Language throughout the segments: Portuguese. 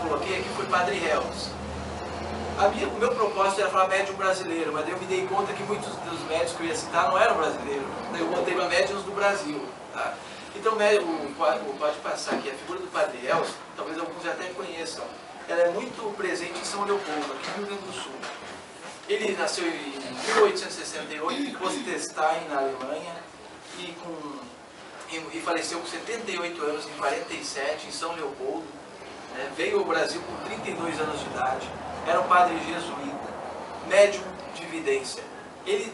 coloquei aqui foi Padre Helms. O meu propósito era falar médium brasileiro, mas eu me dei conta que muitos dos médios que eu ia citar não eram brasileiros. Daí eu botei para médiums do Brasil. Tá? Então, pode passar aqui, a figura do Padre Helms, talvez alguns até conheçam. Ela é muito presente em São Leopoldo, aqui no Rio Grande do Sul. Ele nasceu em 1868 em Kostestein, na Alemanha, e faleceu com 78 anos, em 47, em São Leopoldo. Né? Veio ao Brasil com 32 anos de idade. Era um padre jesuíta, médium de vidência. Ele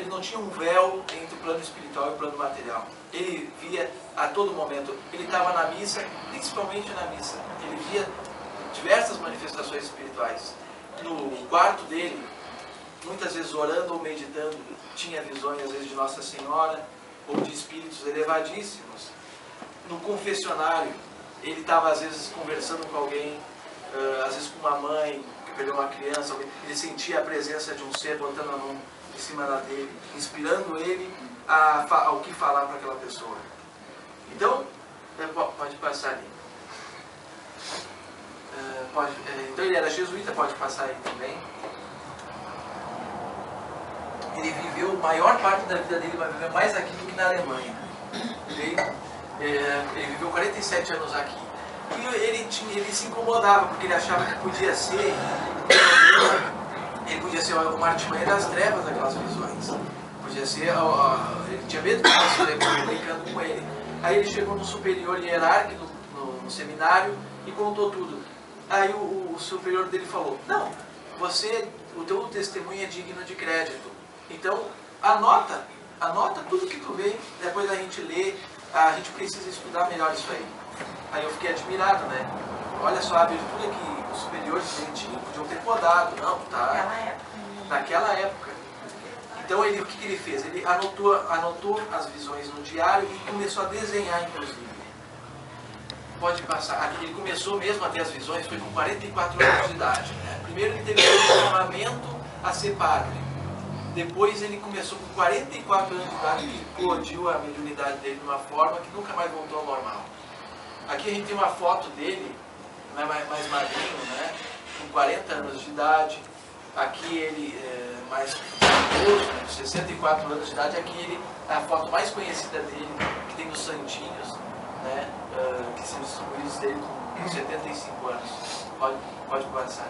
não tinha um véu entre o plano espiritual e o plano material. Ele via a todo momento. Ele estava na missa, principalmente na missa. Ele via diversas manifestações espirituais. No quarto dele, muitas vezes orando ou meditando, tinha visões às vezes de Nossa Senhora ou de espíritos elevadíssimos. No confessionário, ele estava às vezes conversando com alguém, às vezes com uma mãe que perdeu uma criança, ele sentia a presença de um ser botando a mão em cima dele, inspirando ele ao que falar para aquela pessoa. Então, pode passar ali. Então ele era jesuíta, pode passar aí também. Ele viveu, a maior parte da vida dele vai viver mais aqui do que na Alemanha. Ele viveu 47 anos aqui. E ele se incomodava, porque ele achava que podia ser uma artimanha das trevas daquelas visões. Podia ser, ele tinha medo de estar se comunicando com ele. Aí ele chegou no superior hierárquico, no seminário, e contou tudo. Aí o superior dele falou, não, o teu testemunho é digno de crédito. Então, anota tudo que tu vê, depois da gente ler, a gente precisa estudar melhor isso aí. Aí eu fiquei admirado, né? Olha só a abertura que os superiores dele tinham, podiam ter podado. Não, tá? Naquela época. Então, o que ele fez? Ele anotou as visões no diário e começou a desenhar, inclusive. Pode passar. Aqui ele começou mesmo a ter as visões, foi com 44 anos de idade. Né? Primeiro ele teve um chamamento a ser padre. Depois ele começou com 44 anos de idade e eclodiu a mediunidade dele de uma forma que nunca mais voltou ao normal. Aqui a gente tem uma foto dele, mais magrinho, né? Com 40 anos de idade. Aqui ele mais famoso, né? 64 anos de idade. Aqui a foto mais conhecida dele, que tem nos Santinhos, né? Que são os distribuídos dele com 75 anos. Pode passar.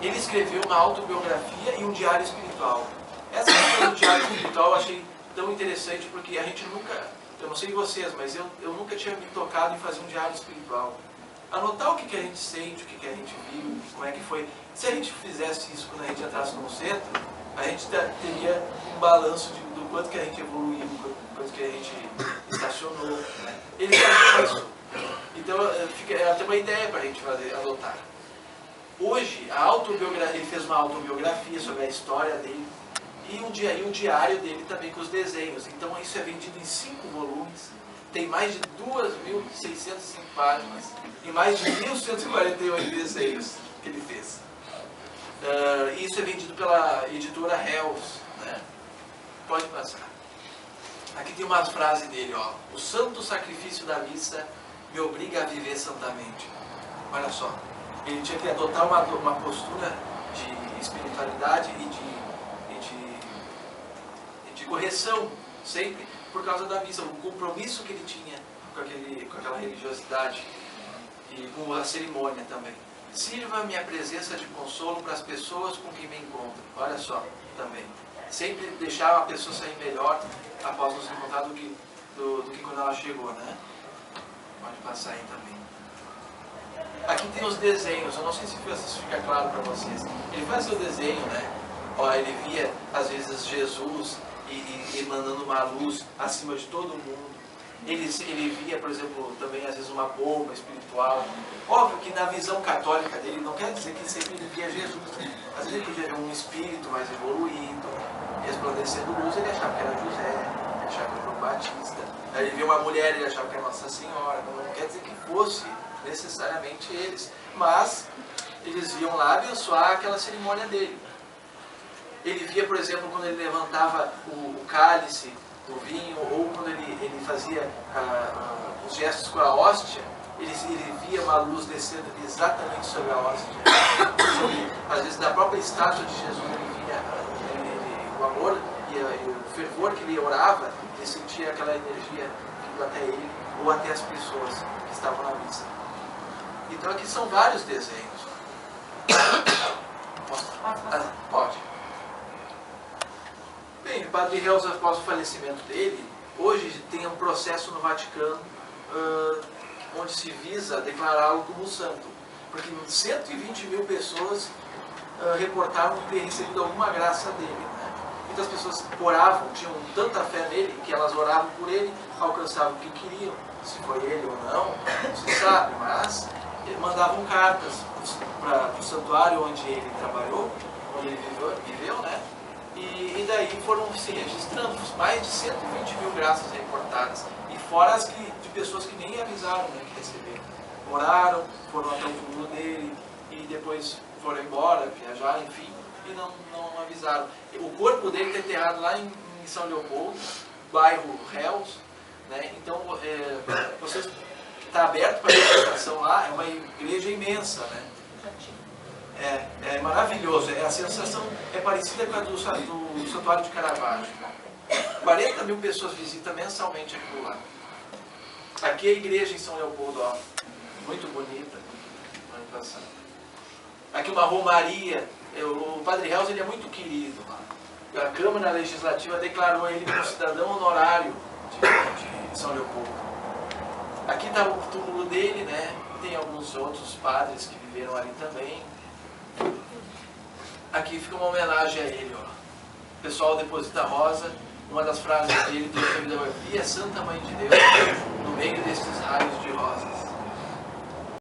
Ele escreveu uma autobiografia e um diário espiritual. Essa questão do diário espiritual eu achei tão interessante porque a gente nunca, eu não sei vocês, mas eu nunca tinha me tocado em fazer um diário espiritual. Anotar o que a gente sente, o que a gente viu, como é que foi. Se a gente fizesse isso quando a gente entrasse no centro, a gente teria um balanço do quanto que a gente evoluiu, do quanto que a gente estacionou. Né? Ele faz isso. Então, tem uma ideia para a gente adotar. Hoje, ele fez uma autobiografia sobre a história dele e um diário dele também com os desenhos. Então isso é vendido em 5 volumes, tem mais de 2.605 páginas e mais de 1.148 desenhos que ele fez. Isso é vendido pela editora Helms. Né? Pode passar. Aqui tem uma frase dele, ó. O santo sacrifício da missa me obriga a viver santamente. Olha só. Ele tinha que adotar uma postura de espiritualidade e de correção, sempre por causa da missa, o compromisso que ele tinha com aquela religiosidade e com a cerimônia também. Sirva minha presença de consolo para as pessoas com quem me encontro. Olha só, também. Sempre deixar a pessoa sair melhor após nos encontrar do que quando ela chegou, né? Pode passar aí também. Aqui tem os desenhos, eu não sei se fica claro para vocês. Ele fazia o desenho, né? Ó, ele via, às vezes, Jesus emanando uma luz acima de todo mundo. Ele via, por exemplo, também, às vezes, uma bomba espiritual. Óbvio que na visão católica dele, não quer dizer que sempre ele via Jesus. Né? Às vezes ele podia ver um espírito mais evoluído, resplandecendo luz, ele achava que era José, ele achava que era João Batista. Aí ele via uma mulher, ele achava que era Nossa Senhora. Não quer dizer que fosse necessariamente eles, mas eles iam lá abençoar aquela cerimônia dele. Ele via, por exemplo, quando ele levantava o cálice, o vinho, ou quando ele fazia os gestos com a hóstia, ele via uma luz descendo exatamente sobre a hóstia. Às vezes, na própria estátua de Jesus, ele via o amor e o fervor que ele orava, ele sentia aquela energia vindo até ele ou até as pessoas que estavam na missa. Então, aqui são vários desenhos. Pode. Bem, o Padre Reus, após o falecimento dele, hoje tem um processo no Vaticano onde se visa declará-lo como santo, porque 120 mil pessoas reportaram ter recebido alguma graça dele, né? Muitas pessoas oravam, tinham tanta fé nele que elas oravam por ele, alcançavam o que queriam, se foi ele ou não se sabe, mas mandavam cartas para o santuário onde ele trabalhou, onde ele viveu, né? E daí foram se registrando mais de 120 mil graças reportadas. E fora as de pessoas que nem avisaram, né, que receberam. Oraram, foram até o túmulo dele e depois foram embora, viajaram, enfim, e não avisaram. O corpo dele está enterrado lá em São Leopoldo, bairro Reus, né? Então, você está aberto para a visitação lá, é uma igreja imensa, né? É maravilhoso, a sensação é parecida com a do Santuário de Caravaggio. 40 mil pessoas visitam mensalmente aquilo lá. Aqui é a igreja em São Leopoldo, ó, muito bonita. Aqui uma romaria, o Padre Reus, ele é muito querido lá. A Câmara Legislativa declarou ele como cidadão honorário de São Leopoldo. Aqui está o túmulo dele, né? Tem alguns outros padres que viveram ali também. Aqui fica uma homenagem a ele, ó. O pessoal deposita rosa. Uma das frases dele durante a vida foi: "Via Santa Mãe de Deus no meio destes raios de rosas."